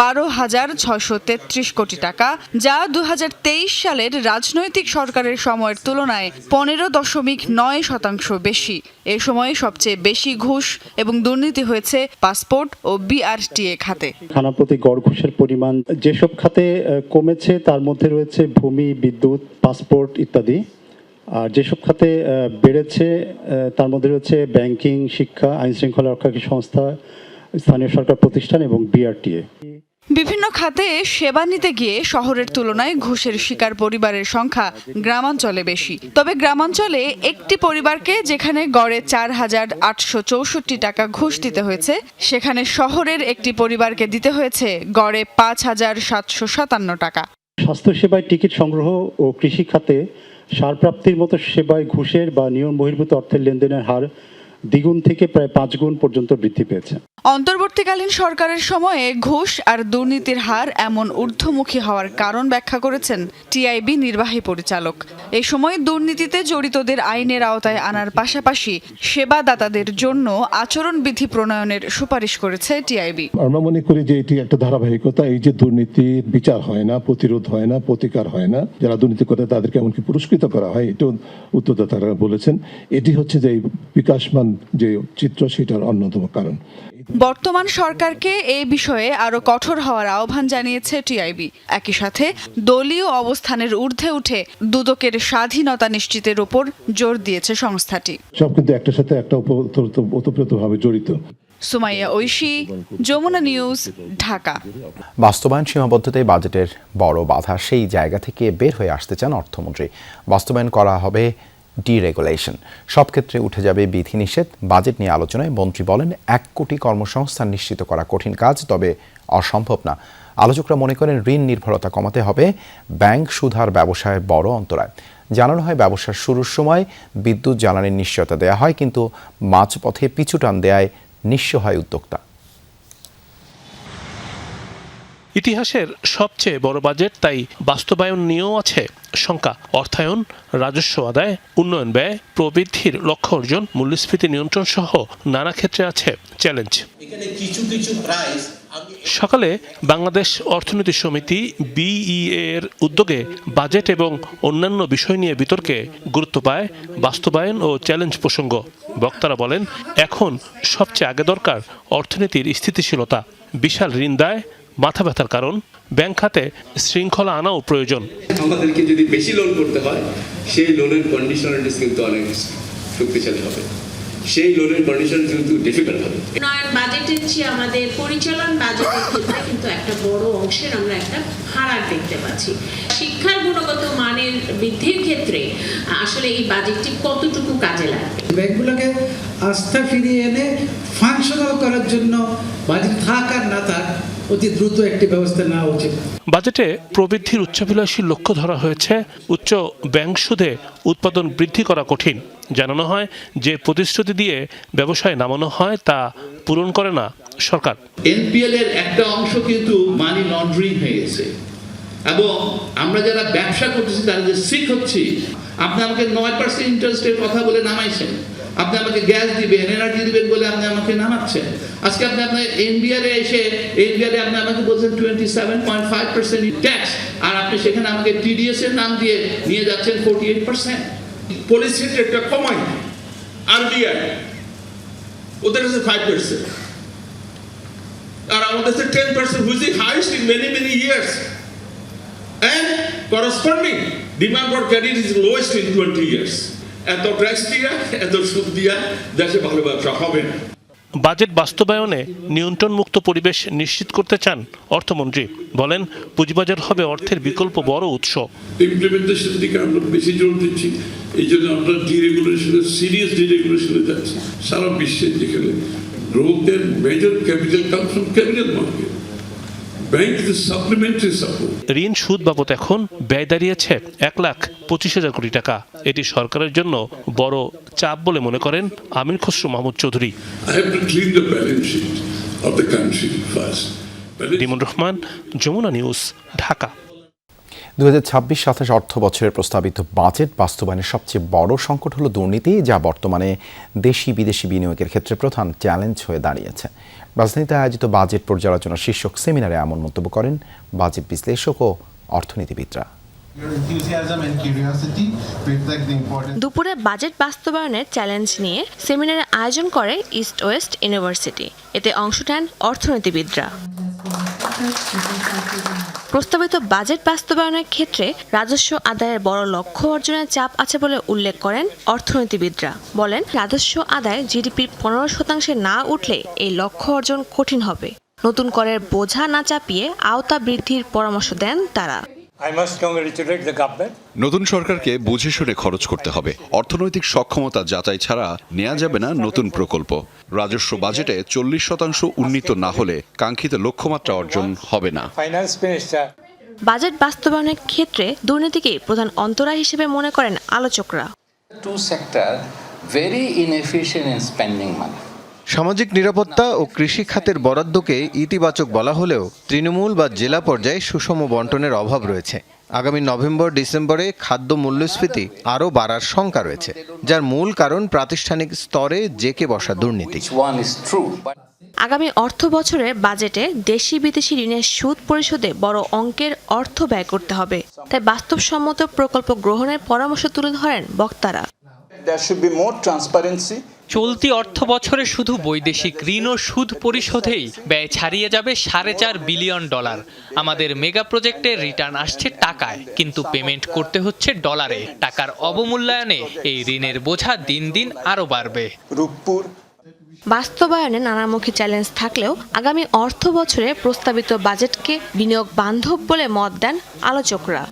S21: 12,633 কোটি টাকা, যা 2023 সালের রাজনৈতিক সরকারের সময়ের তুলনায় 15.9% বেশি। এ সময়ে সবচেয়ে বেশি ঘুষ এবং দুর্নীতি হয়েছে পাসপোর্ট ও বিআরটিএ খাতে।
S22: খানাপ্রতি গড় ঘুষের পরিমাণ যেসব খাতে কমেছে তার মধ্যে রয়েছে ভূমি, বিদ্যুৎ, পাসপোর্ট ইত্যাদি। আর যেসব খাতে বেড়েছে তার মধ্যে রয়েছে ব্যাংকিং, শিক্ষা, আইন শৃঙ্খলা রক্ষাকারী সংস্থা, স্থানীয় সরকার প্রতিষ্ঠান এবং বিআরটিএ।
S21: বিভিন্ন খাতে সেবা নিতে গিয়ে শহরের তুলনায় ঘুষের শিকার পরিবারের সংখ্যা গ্রামাঞ্চলে বেশি। তবে গ্রামাঞ্চলে একটি পরিবারকে যেখানে গড়ে 4,864 টাকা ঘুষ দিতে হয়েছে, সেখানে শহরের একটি পরিবারকে দিতে হয়েছে গড়ে 5,757 টাকা।
S22: স্বাস্থ্যসেবায় টিকিট সংগ্রহ ও কৃষি খাতে সার প্রাপ্তির মতো সেবায় ঘুষের বা নিয়ম বহির্ভূত অর্থের লেনদেনের হার দ্বিগুণ থেকে প্রায় 5 গুণ পর্যন্ত বৃদ্ধি পেয়েছে।
S21: অন্তর্বর্তীকালীন সরকারের সময়ে ঘুষ আর দুর্নীতির হার এমন ঊর্ধ্বমুখী হওয়ার কারণ ব্যাখ্যা করেছেন টিআইবি নির্বাহী পরিচালক। এই সময় দুর্নীতিতে জড়িতদের আইনের আওতায় আনার পাশাপাশি সেবাদাতাদের জন্য আচরণবিধি প্রণয়নের সুপারিশ করেছে টিআইবি।
S4: আমরা মনে করি যে এটি একটা ধারাবাহিকতা। এই যে দুর্নীতির বিচার হয় না, প্রতিরোধ হয় না, প্রতিকার হয় না, যারা দুর্নীতি করে তাদেরকে এমনকি পুরস্কৃত করা হয়, এটাও উত্তরদাতারা বলেছেন। এটি হচ্ছে যে বিকাশমান যে চিত্র, সেটার অন্যতম কারণ।
S21: বর্তমান সরকারকে এই বিষয়ে আরো কঠোর হওয়ার আহ্বান জানিয়েছে টিআইবি। একই সাথে দলীয় অবস্থানের ঊর্ধ্বে উঠে দুদকের স্বাধীনতা নিশ্চিতের উপর জোর দিয়েছে সংস্থাটি।
S4: সব কিন্তু একটার সাথে একটা ওতপ্রোতভাবে জড়িত।
S21: সুমাইয়া ঐশী, যমুনা নিউজ, ঢাকা।
S1: বাস্তবায়ন সীমাবদ্ধতায় বাজেটের বড় বাধা, সেই জায়গা থেকে বের হয়ে আসতে চান অর্থমন্ত্রী। বাস্তবায়ন করা হবে ডিরেগুলেশন, সব ক্ষেত্রে উঠে যাবে বিধিনিষেধ। বাজেট নিয়ে আলোচনায় মন্ত্রী বলেন, 1 কোটি কর্মসংস্থান নিশ্চিত করা কঠিন কাজ, তবে অসম্ভব না। আলোচকরা মনে করেন ঋণ নির্ভরতা কমাতে হবে, ব্যাংক সুধার ব্যবসায় বড় অন্তরায়। জানানো হয় ব্যবসার শুরুর সময় বিদ্যুৎ জ্বালানির নিশ্চয়তা দেয়া হয়, কিন্তু মাঝপথে পিছু টান দেয়ায় নিঃস্ব হয় উদ্যোক্তা।
S5: ইতিহাসের সবচেয়ে বড় বাজেট, তাই বাস্তবায়ন নিয়েও আছে শঙ্কা। অর্থায়ন, রাজস্ব আদায়, উন্নয়ন ব্যয় প্রবৃদ্ধির লক্ষ্য অর্জন, মূল্যস্ফীতি নিয়ন্ত্রণ সহ নানা ক্ষেত্রে আছে চ্যালেঞ্জ। সকালে বাংলাদেশ অর্থনীতি সমিতি BEA এর উদ্যোগে বাজেট এবং অন্যান্য বিষয় নিয়ে বিতর্কে গুরুত্ব পায় বাস্তবায়ন ও চ্যালেঞ্জ প্রসঙ্গ। বক্তারা বলেন, এখন সবচেয়ে আগে দরকার অর্থনীতির স্থিতিশীলতা। বিশাল ঋণ দায় মাথা ব্যথার কারণ, ব্যাংক খাতে শৃঙ্খলা আনাও প্রয়োজন।
S23: আমাদেরকে যদি বেশি লোন করতে হয়, সেই লোনের কন্ডিশনালিটিস কিন্তু অনেক শক্তিশালী হবে, সেই লোনের কন্ডিশন কিন্তু ডিফিকাল্ট হবে।
S24: উন্নয়ন বাজেটের চেয়ে আমাদের পরিচালন বাজেটের ক্ষেত্রে কিন্তু একটা বড় অংশের আমরা একটা ফারাক দেখতে পাচ্ছি। শিক্ষার গুণগত মানের বৃদ্ধির ক্ষেত্রে আসলে এই বাজেটটি কতটুকু কাজে লাগবে।
S25: ব্যাংকগুলোকে আস্থা ফিরিয়ে এনে ফাংশনাল করার জন্য বাজেট থাক আর না থাক, অতি দ্রুত একটি ব্যবস্থা নেওয়া উচিত।
S5: বাজেটে প্রবৃদ্ধির উচ্চাভিলাষী লক্ষ্য ধরা হয়েছে। উচ্চ ব্যাংক সুদে উৎপাদন বৃদ্ধি করা কঠিন। জানানো হয়, যে প্রতিশ্রুতি দিয়ে ব্যবসায় নামানো হয় তা পূরণ করে না সরকার।
S23: NPL এর একটা অংশ কিন্তু মানি লন্ডারিং হয়ে গেছে, এবং আমরা যারা ব্যবসা করতেছি তারা যে সিক হচ্ছি। আপনি আমাকে 9% ইন্টারেস্টের কথা বলে নামাইছেন, আপনি আমাকে গ্যাস দিবেন, এনার্জি দিবেন বলে আপনি আমাকে নামাচ্ছেন। আজকে আপনি আপনার NBR এসে NBR আপনি আমাকে বলছেন 27.5% ট্যাক্স, আর আপনি সেখানে আমাকে TDS এর নাম দিয়ে নিয়ে যাচ্ছেন 48%। পলিসি রেটটা কমাই, RBI ওদের কাছে 5%, আর আমাদের কাছে 10%, which is highest in many years, and corresponding demand for credit is lowest in 20 years. এত ট্যাক্স দিয়া, এত সুদ দিয়া দেশে ভালো ব্যবসা হবে না।
S5: বাজেট বাস্তবায়নে নিয়ন্ত্রণ মুক্ত পরিবেশ নিশ্চিত করতে চান অর্থমন্ত্রী। বলেন, পুঁজিবাজার হবে অর্থের বিকল্প বড় উৎস।
S23: ইমপ্লিমেন্টেশনের দিকে আমরা বেশি জোর দিচ্ছি, এই জন্য আমরা ডিরেগুলেশনে, সিরিয়াস ডিরেগুলেশনে যাচ্ছি। সারা বিশ্বের যেখানে গ্রোথের major capital come from capital market, bank is supplementary support.
S5: ঋণ সুদ বাবদ এখন ব্যয় দাঁড়িয়েছে 1,25,000 কোটি টাকা। এটি সরকারের জন্য বড় চাপ বলে মনে করেন আমির খসরু মাহমুদ চৌধুরী। ডিমন রহমান, যমুনা নিউজ, ঢাকা।
S1: 2026-27 অর্থ বছরের প্রস্তাবিত বাজেট বাস্তবায়নের সবচেয়ে বড় সংকট হলো দুর্নীতি, যা বর্তমানে দেশি বিদেশি বিনিয়োগের ক্ষেত্রে প্রধান চ্যালেঞ্জ হয়ে দাঁড়িয়েছে। রাজধানীতে আয়োজিত বাজেট পর্যালোচনা শীর্ষক সেমিনারে এমন মন্তব্য করেন বাজেট বিশ্লেষক ও অর্থনীতিবিদরা।
S26: দুপুরে বাজেট বাস্তবায়নের চ্যালেঞ্জ নিয়ে সেমিনারের আয়োজন করে ইস্ট ওয়েস্ট ইউনিভার্সিটি। এতে অংশ নেন অর্থনীতিবিদরা। প্রস্তাবিত বাজেট বাস্তবায়নের ক্ষেত্রে রাজস্ব আদায়ের বড় লক্ষ্য অর্জনের চাপ আছে বলে উল্লেখ করেন অর্থনীতিবিদরা। বলেন, রাজস্ব আদায় জিডিপির 15% না উঠলে এই লক্ষ্য অর্জন কঠিন হবে। নতুন করের বোঝা না চাপিয়ে আওতা বৃদ্ধির পরামর্শ দেন তারা।
S11: নতুন সরকারকে বুঝে শুনে খরচ করতে হবে। অর্থনৈতিক সক্ষমতা যাচাই ছাড়া নেওয়া যাবে না নতুন প্রকল্প। রাজস্ব বাজেটে 40% উন্নীত না হলে কাঙ্ক্ষিত লক্ষ্যমাত্রা অর্জন হবে না।
S26: বাজেট বাস্তবায়নের ক্ষেত্রে দুর্নীতিকে প্রধান অন্তরায় হিসেবে মনে করেন আলোচকরা।
S18: সামাজিক নিরাপত্তা ও কৃষি খাতের বরাদ্দকে ইতিবাচক বলা হলেও তৃণমূল বা জেলা পর্যায়ে সুষম বণ্টনের অভাব রয়েছে। আগামী নভেম্বর-ডিসেম্বরে খাদ্য মূল্যস্ফীতি আরও বাড়ার শঙ্কা রয়েছে, যার মূল কারণ প্রাতিষ্ঠানিক স্তরে জেঁকে বসা দুর্নীতি।
S26: আগামী অর্থ বছরের বাজেটে দেশি বিদেশি ঋণের সুদ পরিশোধে বড় অঙ্কের অর্থ ব্যয় করতে হবে, তাই বাস্তবসম্মত প্রকল্প গ্রহণের পরামর্শ তুলে ধরেন বক্তারা।
S2: চলতি অর্থ বছরে শুধু বৈদেশিক ঋণ ও সুদ পরিশোধেই ব্যয় ছাড়িয়ে যাবে $4.5 বিলিয়ন। আমাদের মেগা প্রজেক্টের রিটার্ন আসছে টাকায়, কিন্তু পেমেন্ট করতে হচ্ছে ডলারে। টাকার অবমূল্যায়নে এই ঋণের বোঝা দিন দিন আরও বাড়বে।
S26: বাস্তবায়নে নানামুখী চ্যালেঞ্জ থাকলেও আগামী অর্থ বছরে প্রস্তাবিত বাজেটকে বিনিয়োগ বান্ধব বলে মত দেন আলোচকরা।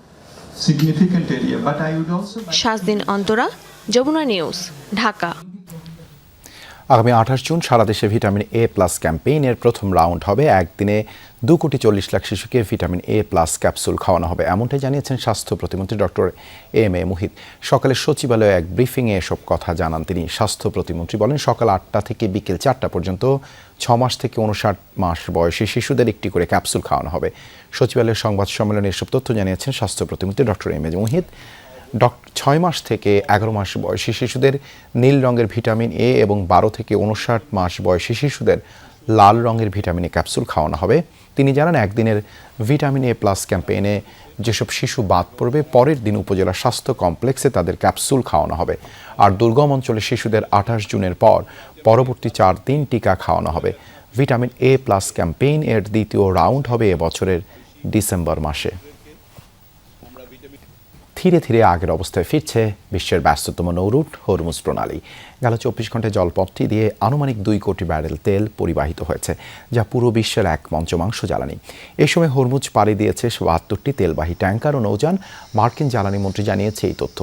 S26: শাজদিন অন্তরা, যমুনা নিউজ, ঢাকা।
S1: আগামী 28 জুন সারা দেশে ভিটামিন এ প্লাস ক্যাম্পেইনের প্রথম রাউন্ড হবে। একদিনে 2,40,00,000 শিশুকে ভিটামিন এ প্লাস ক্যাপসুল খাওয়ানো হবে, এমনটাই জানিয়েছেন স্বাস্থ্য প্রতিমন্ত্রী ডক্টর এম এ মুহিত। সকালে সচিবালয়ে এক ব্রিফিংয়ে এসব কথা জানান তিনি। স্বাস্থ্য প্রতিমন্ত্রী বলেন, সকাল 8টা থেকে বিকেল 4টা পর্যন্ত 6 মাস থেকে 59 মাস বয়সী শিশুদের একটি করে ক্যাপসুল খাওয়ানো হবে। সচিবালয়ের সংবাদ সম্মেলনে এসব তথ্য জানিয়েছেন স্বাস্থ্য প্রতিমন্ত্রী ডক্টর এম এ মুহিত। 6 মাস থেকে 11 মাস বয়সী শিশুদের নীল রঙের ভিটামিন এ এবং 12 থেকে 59 মাস বয়সী শিশুদের লাল রঙের ভিটামিন এ ক্যাপসুল খাওয়ানো হবে। তিনি জানান, একদিনের ভিটামিন এ প্লাস ক্যাম্পেইনে যেসব শিশু বাদ পড়বে, পরের দিন উপজেলা স্বাস্থ্য কমপ্লেক্সে তাদের ক্যাপসুল খাওয়ানো হবে। আর দুর্গম অঞ্চলে শিশুদের 28 জুনের পর পরবর্তী 4 দিন টিকা খাওয়ানো হবে। ভিটামিন এ প্লাস ক্যাম্পেইন এর দ্বিতীয় রাউন্ড হবে এবছরের ডিসেম্বর মাসে। ধীরে ধীরে আগের অবস্থায় ফিরছে বিশ্বের ব্যস্ততম নৌরুট হরমুজ প্রণালী। গেল 24 ঘন্টায় জলপথটি দিয়ে আনুমানিক 2 কোটি ব্যারেল তেল পরিবাহিত হয়েছে, যা পুরো বিশ্বের এক মঞ্চমাংশ জ্বালানি। এই সময় হরমুজ পাড়ি দিয়েছে 72টি তেলবাহী ট্যাঙ্কার ও নৌযান। মার্কিন জ্বালানি মন্ত্রী জানিয়েছে এই তথ্য।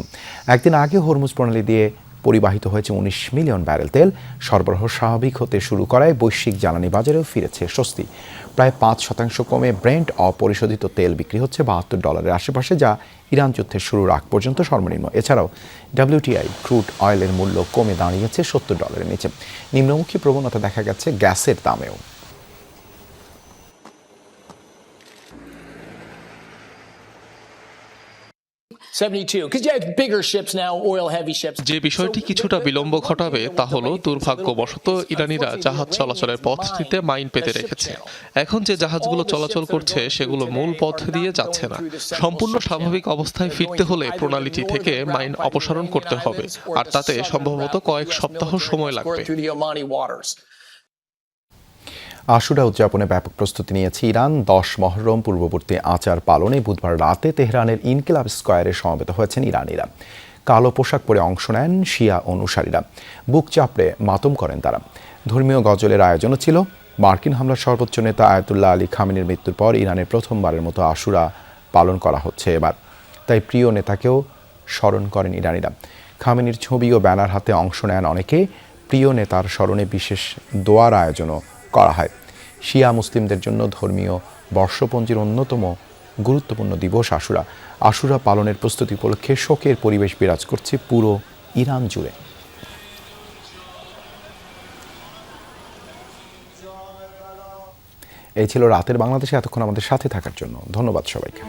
S1: একদিন আগে হরমুজ প্রণালী দিয়ে পরিবাহিত হয়েছে 19 মিলিয়ন ব্যারেল তেল। সরবরাহ স্বাভাবিক হতে শুরু করায় বৈশ্বিক জ্বালানি বাজারেও ফিরেছে স্বস্তি। প্রায় 5% কমে ব্রেন্ট অপরিশোধিত তেল বিক্রি হচ্ছে $72 আশেপাশে, যা ইরান যুদ্ধের শুরুর আগ পর্যন্ত সর্বনিম্ন। এছাড়াও WTI ক্রুড অয়েলের মূল্য কমে দাঁড়িয়েছে $70 নিচে। নিম্নমুখী প্রবণতা দেখা গেছে গ্যাসের দামেও।
S5: যে বিষয়টি কিছুটা বিলম্ব ঘটাবে তা হলো দুর্ভাগ্যবশত ইরানিরা জাহাজ চলাচলের পথটিতে মাইন পেতে রেখেছে। এখন যে জাহাজগুলো চলাচল করছে সেগুলো মূল পথ দিয়ে যাচ্ছে না। সম্পূর্ণ স্বাভাবিক অবস্থায় ফিরতে হলে প্রণালীটি থেকে মাইন অপসারণ করতে হবে, আর তাতে সম্ভবত কয়েক সপ্তাহ সময় লাগবে।
S1: আশুরা উদযাপনে ব্যাপক প্রস্তুতি নিয়েছে ইরান। 10 মহরম পূর্ববর্তী আচার পালনে বুধবার রাতে তেহরানের ইনকিলাব স্কয়ারে সমবেত হয়েছেন ইরানিরা। কালো পোশাক পরে অংশ নেন শিয়া অনুসারীরা। বুক চাপড়ে মাতম করেন তারা। ধর্মীয় গজলের আয়োজনও ছিল। মার্কিন হামলার সর্বোচ্চ নেতা আয়াতুল্লাহ আলী খামেনির মৃত্যুর পর ইরানের প্রথমবারের মতো আশুরা পালন করা হচ্ছে এবার। তাই প্রিয় নেতাকেও স্মরণ করেন ইরানিরা। খামেনির ছবি ও ব্যানার হাতে অংশ নেন অনেকে। প্রিয় নেতার স্মরণে বিশেষ দোয়ার আয়োজনও করা হয়। শিয়া মুসলিমদের জন্য ধর্মীয় বর্ষপঞ্জির অন্যতম গুরুত্বপূর্ণ দিবস আশুরা। আশুরা পালনের প্রস্তুতি উপলক্ষে শোকের পরিবেশ বিরাজ করছে পুরো ইরান জুড়ে। এই ছিল রাতের বাংলাদেশে। এতক্ষণ আমাদের সাথে থাকার জন্য ধন্যবাদ সবাইকে।